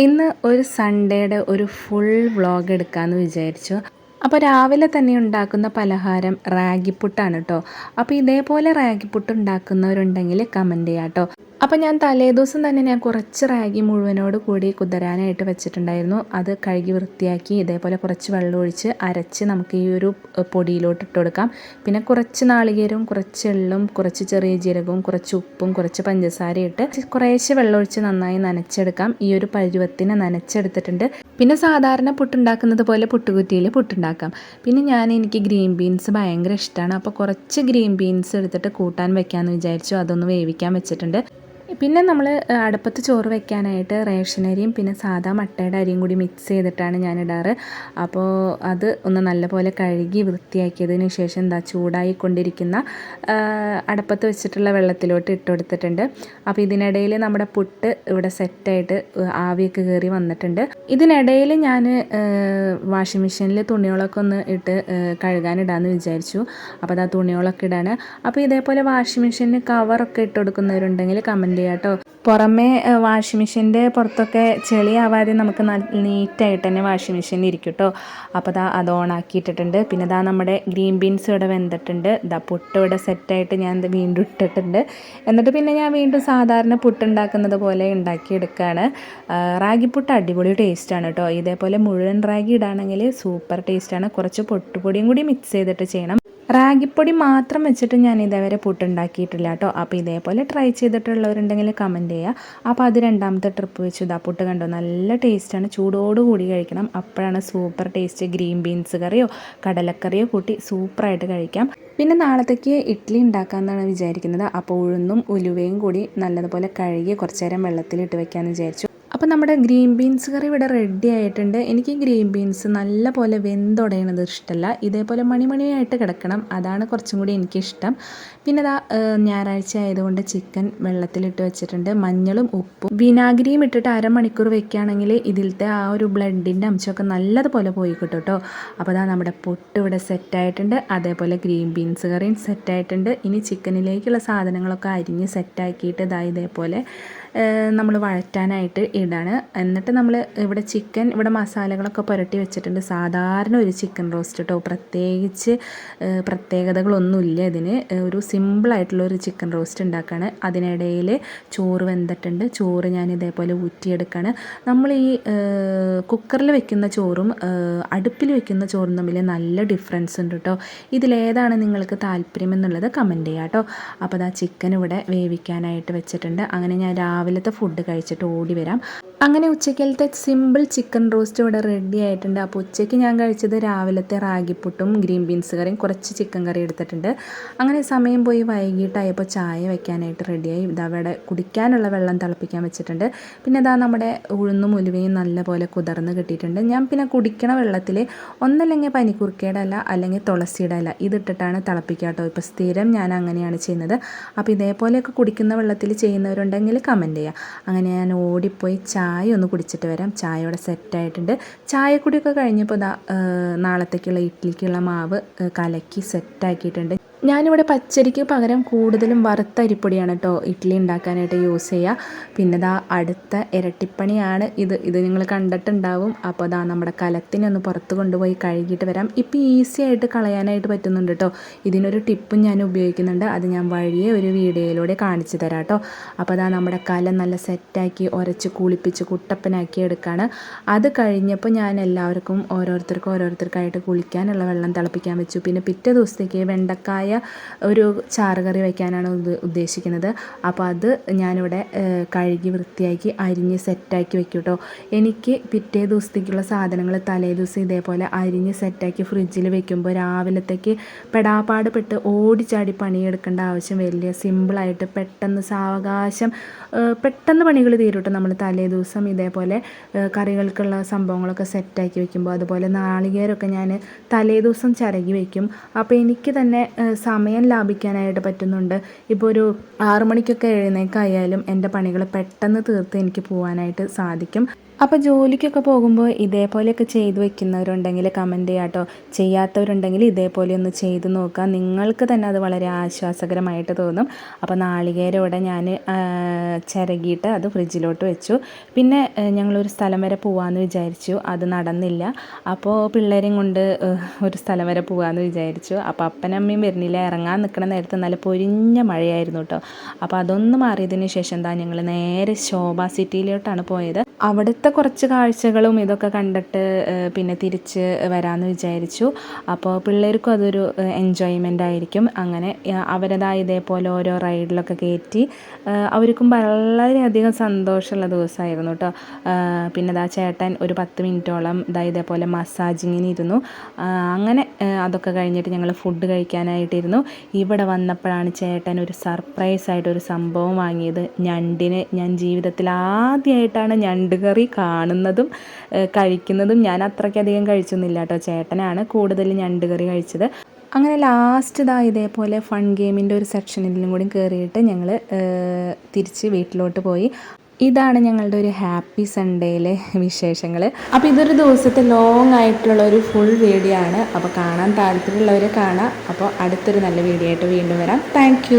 ഇന്ന് ഒരു സൺഡേയുടെ ഒരു ഫുൾ വ്ളോഗ് എടുക്കാമെന്ന് വിചാരിച്ചു. അപ്പോൾ രാവിലെ തന്നെ ഉണ്ടാക്കുന്ന പലഹാരം റാഗിപ്പുട്ടാണ് കേട്ടോ. അപ്പോൾ ഇതേപോലെ റാഗിപ്പുട്ട് ഉണ്ടാക്കുന്നവരുണ്ടെങ്കിൽ കമൻറ്റ് ചെയ്യാം കേട്ടോ. അപ്പോൾ ഞാൻ തലേദിവസം തന്നെ ഞാൻ കുറച്ച് റാഗി മുഴുവനോട് കൂടി കുതിരാനായിട്ട് വെച്ചിട്ടുണ്ടായിരുന്നു. അത് കഴുകി വൃത്തിയാക്കി ഇതേപോലെ കുറച്ച് വെള്ളം ഒഴിച്ച് അരച്ച് നമുക്ക് ഈ ഒരു പൊടിയിലോട്ട് ഇട്ട് കൊടുക്കാം. പിന്നെ കുറച്ച് നാളികേരവും കുറച്ച് എള്ളും കുറച്ച് ചെറിയ ജീരകവും കുറച്ച് ഉപ്പും കുറച്ച് പഞ്ചസാരയും ഇട്ട് കുറേശ്ശെ വെള്ളം ഒഴിച്ച് നന്നായി നനച്ചെടുക്കാം. ഈ ഒരു പരുവത്തിന് നനച്ചെടുത്തിട്ടുണ്ട്. പിന്നെ സാധാരണ പുട്ടുണ്ടാക്കുന്നത് പോലെ പുട്ടുകുറ്റിയിൽ പുട്ടുണ്ടാക്കാം. പിന്നെ എനിക്ക് ഗ്രീൻ ബീൻസ് ഭയങ്കര ഇഷ്ടമാണ്. അപ്പോൾ കുറച്ച് ഗ്രീൻ ബീൻസ് എടുത്തിട്ട് കൂട്ടാൻ വെക്കാമെന്ന് വിചാരിച്ചു. അതൊന്ന് വേവിക്കാൻ വെച്ചിട്ടുണ്ട്. പിന്നെ നമ്മൾ അടുപ്പത്ത് ചോറ് വെക്കാനായിട്ട് റേഷൻ അരിയും പിന്നെ സാധാ മട്ടയുടെ അരിയും കൂടി മിക്സ് ചെയ്തിട്ടാണ് ഞാൻ ഇടാറ്. അപ്പോൾ അത് ഒന്ന് നല്ലപോലെ കഴുകി വൃത്തിയാക്കിയതിന് ശേഷം ചൂടായിക്കൊണ്ടിരിക്കുന്ന അടുപ്പത്ത് വെച്ചിട്ടുള്ള വെള്ളത്തിലോട്ട് ഇട്ട് കൊടുത്തിട്ടുണ്ട്. അപ്പോൾ ഇതിനിടയിൽ നമ്മുടെ പുട്ട് ഇവിടെ സെറ്റായിട്ട് ആവിയൊക്കെ കയറി വന്നിട്ടുണ്ട്. ഇതിനിടയിൽ ഞാൻ വാഷിംഗ് മെഷീനിൽ തുണികളൊക്കെ ഒന്ന് ഇട്ട് കഴുകാനിടാമെന്ന് വിചാരിച്ചു. അപ്പോൾ ആ തുണികളൊക്കെ ഇടാണ്. അപ്പോൾ ഇതേപോലെ വാഷിംഗ് മെഷീനിൽ കവറൊക്കെ ഇട്ട് കൊടുക്കുന്നവരുണ്ടെങ്കിൽ കമൻറ്റ് ചെയ്യാം കേട്ടോ. പുറമേ വാഷിംഗ് മെഷീൻ്റെ പുറത്തൊക്കെ ചെളിയാവാതെ നമുക്ക് നീറ്റായിട്ട് തന്നെ വാഷിംഗ് മെഷീൻ ഇരിക്കും കേട്ടോ. അപ്പോൾ അത് ഓണാക്കിയിട്ടിട്ടുണ്ട്. പിന്നെ നമ്മുടെ ഗ്രീൻ ബീൻസ് ഇവിടെ വെന്തിട്ടുണ്ട്. പുട്ട് ഇവിടെ സെറ്റായിട്ട് ഞാൻ വീണ്ടും ഇട്ടിട്ടുണ്ട്. എന്നിട്ട് പിന്നെ ഞാൻ വീണ്ടും സാധാരണ പുട്ടുണ്ടാക്കുന്നത് പോലെ ഉണ്ടാക്കിയെടുക്കുകയാണ്. റാഗിപ്പുട്ട് അടിപൊളി ടേസ്റ്റാണ് കേട്ടോ. ഇതേപോലെ മുഴുവൻ റാഗി ഇടാണെങ്കിൽ സൂപ്പർ ടേസ്റ്റാണ്. കുറച്ച് പൊട്ടുപൊടിയും കൂടി മിക്സ് ചെയ്തിട്ട് ചെയ്യണം. റാഗിപ്പൊടി മാത്രം വെച്ചിട്ട് ഞാൻ ഇതേവരെ പുട്ടുണ്ടാക്കിയിട്ടില്ല കേട്ടോ. അപ്പോൾ ഇതേപോലെ ട്രൈ ചെയ്തിട്ടുള്ളവരുണ്ടെങ്കിൽ കമൻറ്റ് ചെയ്യുക. അപ്പോൾ അത് രണ്ടാമത്തെ ട്രിപ്പ് വെച്ചു പുട്ട് കണ്ടോ, നല്ല ടേസ്റ്റാണ്. ചൂടോടുകൂടി കഴിക്കണം, അപ്പോഴാണ് സൂപ്പർ ടേസ്റ്റ്. ഗ്രീൻ ബീൻസ് കറിയോ കടലക്കറിയോ കൂട്ടി സൂപ്പറായിട്ട് കഴിക്കാം. പിന്നെ നാളത്തേക്ക് ഇഡ്ഡലി ഉണ്ടാക്കാമെന്നാണ് വിചാരിക്കുന്നത്. അപ്പോൾ ഉഴുന്നും ഉലുവയും കൂടി നല്ലതുപോലെ കഴുകി കുറച്ച് നേരം വെള്ളത്തിലിട്ട് വെക്കാമെന്ന് വിചാരിച്ചു. അപ്പോൾ നമ്മുടെ ഗ്രീൻ ബീൻസ് കറി ഇവിടെ റെഡി ആയിട്ടുണ്ട്. എനിക്ക് ഗ്രീൻ ബീൻസ് നല്ല പോലെ വെന്തുടയണത് ഇഷ്ടമല്ല. ഇതേപോലെ മണിമണിയായിട്ട് കിടക്കണം, അതാണ് കുറച്ചും കൂടി എനിക്കിഷ്ടം. പിന്നെ ഞായറാഴ്ച ആയതുകൊണ്ട് ചിക്കൻ വെള്ളത്തിലിട്ട് വെച്ചിട്ടുണ്ട്. മഞ്ഞളും ഉപ്പും വിനാഗിരിയും ഇട്ടിട്ട് അരമണിക്കൂർ വെക്കുകയാണെങ്കിൽ ഇതിലത്തെ ആ ഒരു ബ്ലഡിൻ്റെ അംശമൊക്കെ നല്ലതുപോലെ പോയി കിട്ടും കേട്ടോ. അപ്പോൾ നമ്മുടെ പുട്ട് ഇവിടെ സെറ്റായിട്ടുണ്ട്. അതേപോലെ ഗ്രീൻ ബീൻസ് കറിയും സെറ്റായിട്ടുണ്ട്. ഇനി ചിക്കനിലേക്കുള്ള സാധനങ്ങളൊക്കെ അരിഞ്ഞ് സെറ്റാക്കിയിട്ട് ഇതേപോലെ നമ്മൾ വഴറ്റാനായിട്ട് ഇടാണ്. എന്നിട്ട് നമ്മൾ ഇവിടെ മസാലകളൊക്കെ പുരട്ടി വെച്ചിട്ടുണ്ട്. സാധാരണ ഒരു ചിക്കൻ റോസ്റ്റ് കേട്ടോ, പ്രത്യേകിച്ച് പ്രത്യേകതകളൊന്നുമില്ല ഇതിന്. ഒരു സിമ്പിളായിട്ടുള്ള ഒരു ചിക്കൻ റോസ്റ്റ് ഉണ്ടാക്കുകയാണ്. അതിനിടയിൽ ചോറ് വെന്തിട്ടുണ്ട്. ചോറ് ഞാൻ ഇതേപോലെ ഊറ്റിയെടുക്കുകയാണ്. നമ്മൾ ഈ കുക്കറിൽ വെക്കുന്ന ചോറും അടുപ്പിൽ വെക്കുന്ന ചോറും തമ്മിൽ നല്ല ഡിഫറൻസ് ഉണ്ട് കേട്ടോ. ഇതിലേതാണ് നിങ്ങൾക്ക് താല്പര്യം എന്നുള്ളത് കമൻറ്റ് ചെയ്യാം കേട്ടോ. അപ്പോൾ ചിക്കൻ ഇവിടെ വേവിക്കാനായിട്ട് വെച്ചിട്ടുണ്ട്. അങ്ങനെ ഞാൻ രാവിലത്തെ ഫുഡ് കഴിച്ചിട്ട് ഓടി വരാം. അങ്ങനെ ഉച്ചക്കലത്തെ സിമ്പിൾ ചിക്കൻ റോസ്റ്റ് ഇവിടെ റെഡി ആയിട്ടുണ്ട്. അപ്പോൾ ഉച്ചയ്ക്ക് ഞാൻ കഴിച്ചത് രാവിലത്തെ റാഗിപ്പുട്ടും ഗ്രീൻ ബീൻസ് കറിയും കുറച്ച് ചിക്കൻ കറി എടുത്തിട്ടുണ്ട്. അങ്ങനെ സമയം പോയി വൈകിട്ടായപ്പോൾ ചായ വെക്കാനായിട്ട് റെഡിയായി. അവിടെ കുടിക്കാനുള്ള വെള്ളം തിളപ്പിക്കാൻ വെച്ചിട്ടുണ്ട്. പിന്നെ നമ്മുടെ ഉഴുന്നും ഉലുവയും നല്ലപോലെ കുതിർന്ന് കിട്ടിയിട്ടുണ്ട്. ഞാൻ പിന്നെ കുടിക്കണ വെള്ളത്തിൽ ഒന്നല്ലെങ്കിൽ പനിക്കുറുക്കയുടെ ഇല അല്ലെങ്കിൽ തുളസിയുടെ ഇല ഇതിട്ടിട്ടാണ് തിളപ്പിക്കുക കേട്ടോ. ഇപ്പോൾ സ്ഥിരം ഞാൻ അങ്ങനെയാണ് ചെയ്യുന്നത്. അപ്പോൾ ഇതേപോലെയൊക്കെ കുടിക്കുന്ന വെള്ളത്തിൽ ചെയ്യുന്നവരുണ്ടെങ്കിൽ കമൻറ്റ് ചെയ്യുക. അങ്ങനെ ഞാൻ ഓടിപ്പോയി ചായ ഒന്ന് കുടിച്ചിട്ട് വരാം. ചായ ഇവിടെ സെറ്റായിട്ടുണ്ട്. ചായക്കുടിയൊക്കെ കഴിഞ്ഞപ്പോൾ നാളത്തേക്കുള്ള ഇഡ്ഡലിക്കുള്ള മാവ് കലക്കി സെറ്റാക്കിയിട്ടുണ്ട്. ഞാനിവിടെ പച്ചരിക്ക് പകരം കൂടുതലും വറുത്ത അരിപ്പൊടിയാണ് കേട്ടോ ഇഡ്ഡലി ഉണ്ടാക്കാനായിട്ട് യൂസ് ചെയ്യുക. പിന്നെ അടുത്ത ഇരട്ടിപ്പണിയാണ് ഇത് നിങ്ങൾ കണ്ടിട്ടുണ്ടാവും. അപ്പോൾ നമ്മുടെ കലത്തിനൊന്ന് പുറത്ത് കൊണ്ടുപോയി കഴുകിയിട്ട് വരാം. ഇപ്പോൾ ഈസി ആയിട്ട് കളയാനായിട്ട് പറ്റുന്നുണ്ട് കേട്ടോ. ഇതിനൊരു ടിപ്പും ഞാൻ ഉപയോഗിക്കുന്നുണ്ട്. അത് ഞാൻ വഴിയെ ഒരു വീഡിയോയിലൂടെ കാണിച്ചു തരാം കേട്ടോ. അപ്പോൾ നമ്മുടെ കലം നല്ല സെറ്റാക്കി ഉരച്ച് കുളിപ്പിച്ച് കുട്ടപ്പനാക്കി എടുക്കുകയാണ്. അത് കഴിഞ്ഞപ്പോൾ ഞാൻ എല്ലാവർക്കും ഓരോരുത്തർക്കായിട്ട് കുളിക്കാനുള്ള വെള്ളം തിളപ്പിക്കാൻ വെച്ചു. പിന്നെ പിറ്റേ ദിവസത്തേക്ക് വെണ്ടക്കായ ഒരു ചാറുകറി വയ്ക്കാനാണ് ഉദ്ദേശിക്കുന്നത്. അപ്പോൾ അത് ഞാനിവിടെ കഴുകി വൃത്തിയാക്കി അരിഞ്ഞ് സെറ്റാക്കി വെക്കും കേട്ടോ. എനിക്ക് പിറ്റേ ദിവസത്തേക്കുള്ള സാധനങ്ങൾ തലേ ദിവസം ഇതേപോലെ അരിഞ്ഞ് സെറ്റാക്കി ഫ്രിഡ്ജിൽ വെക്കുമ്പോൾ രാവിലത്തേക്ക് പെടാപ്പാട് പെട്ട് ഓടിച്ചാടി പണിയെടുക്കേണ്ട ആവശ്യം വലിയ സിമ്പിളായിട്ട് പെട്ടെന്ന് സാവകാശം പെട്ടെന്ന് പണികൾ തീരും കേട്ടോ. നമ്മൾ തലേ ദിവസം ഇതേപോലെ കറികൾക്കുള്ള സംഭവങ്ങളൊക്കെ സെറ്റാക്കി വെക്കുമ്പോൾ അതുപോലെ നാളികേരമൊക്കെ ഞാൻ തലേ ദിവസം ചിരകി വയ്ക്കും. അപ്പോൾ എനിക്ക് തന്നെ സമയം ലാഭിക്കാനായിട്ട് പറ്റുന്നുണ്ട്. ഇപ്പോൾ ഒരു 6 മണിക്കൊക്കെ എഴുന്നേക്കായാലും എൻ്റെ പണികൾ പെട്ടെന്ന് തീർത്ത് എനിക്ക് പോകാനായിട്ട് സാധിക്കും. അപ്പോൾ ജോലിക്കൊക്കെ പോകുമ്പോൾ ഇതേപോലെയൊക്കെ ചെയ്ത് വെക്കുന്നവരുണ്ടെങ്കിൽ കമൻറ്റ് ചെയ്യാം കേട്ടോ. ചെയ്യാത്തവരുണ്ടെങ്കിൽ ഇതേപോലെ ഒന്ന് ചെയ്ത് നോക്കുക, നിങ്ങൾക്ക് തന്നെ അത് വളരെ ആശ്വാസകരമായിട്ട് തോന്നും. അപ്പോൾ നാളികേരം ഇവിടെ ഞാൻ ചിരകിയിട്ട് അത് ഫ്രിഡ്ജിലോട്ട് വെച്ചു. പിന്നെ ഞങ്ങളൊരു സ്ഥലം വരെ പോകാമെന്ന് വിചാരിച്ചു, അത് നടന്നില്ല. അപ്പോൾ പിള്ളേരെയും കൊണ്ട് ഒരു സ്ഥലം വരെ പോകാമെന്ന് വിചാരിച്ചു. അപ്പോൾ അപ്പനമ്മയും വരുന്നില്ല, ഇറങ്ങാൻ നിൽക്കണ നേരത്ത് നല്ല പൊരിഞ്ഞ മഴയായിരുന്നു കേട്ടോ. അപ്പോൾ അതൊന്ന് മാറിയതിന് ശേഷം എന്താ ഞങ്ങൾ നേരെ ശോഭ സിറ്റിയിലോട്ടാണ് പോയത്. അവിടുത്തെ കുറച്ച് കാഴ്ചകളും ഇതൊക്കെ കണ്ടിട്ട് പിന്നെ തിരിച്ച് വരാമെന്ന് വിചാരിച്ചു. അപ്പോൾ പിള്ളേർക്കും അതൊരു എൻജോയ്മെൻ്റ് ആയിരിക്കും. അങ്ങനെ അവരതായ ഇതേപോലെ ഓരോ റൈഡിലൊക്കെ കയറ്റി അവർക്കും വളരെയധികം സന്തോഷമുള്ള ദിവസമായിരുന്നു കേട്ടോ. പിന്നെ ഇതാ ചേട്ടൻ ഒരു 10 മിനിറ്റോളം ഇതേപോലെ മസാജിങ്ങിന് ഇരുന്നു. അങ്ങനെ അതൊക്കെ കഴിഞ്ഞിട്ട് ഞങ്ങൾ ഫുഡ് കഴിക്കാനായിട്ടിരുന്നു. ഇവിടെ വന്നപ്പോഴാണ് ചേട്ടൻ ഒരു സർപ്രൈസായിട്ടൊരു സംഭവം വാങ്ങിയത്. ഞണ്ടിന് ഞാൻ ജീവിതത്തിൽ ആദ്യമായിട്ടാണ് ഞണ്ട് കറി കാണുന്നതും കഴിക്കുന്നതും. ഞാൻ അത്രയ്ക്കധികം കഴിച്ചൊന്നുമില്ല കേട്ടോ, ചേട്ടനാണ് കൂടുതൽ ഞണ്ട് കറി കഴിച്ചത്. അങ്ങനെ ലാസ്റ്റ് ഇതേപോലെ ഫൺ ഗെയിമിൻ്റെ ഒരു സെക്ഷനിലും കൂടി കയറിയിട്ട് ഞങ്ങൾ തിരിച്ച് വീട്ടിലോട്ട് പോയി. ഇതാണ് ഞങ്ങളുടെ ഒരു ഹാപ്പി സൺഡേയിലെ വിശേഷങ്ങൾ. അപ്പോൾ ഇതൊരു ദിവസത്തെ ലോങ് ആയിട്ടുള്ള ഒരു ഫുൾ വീഡിയോ ആണ്. അപ്പോൾ കാണാൻ താല്പര്യമുള്ളവർ കാണാം. അപ്പോൾ അടുത്തൊരു നല്ല വീഡിയോ ആയിട്ട് വീണ്ടും വരാം. താങ്ക്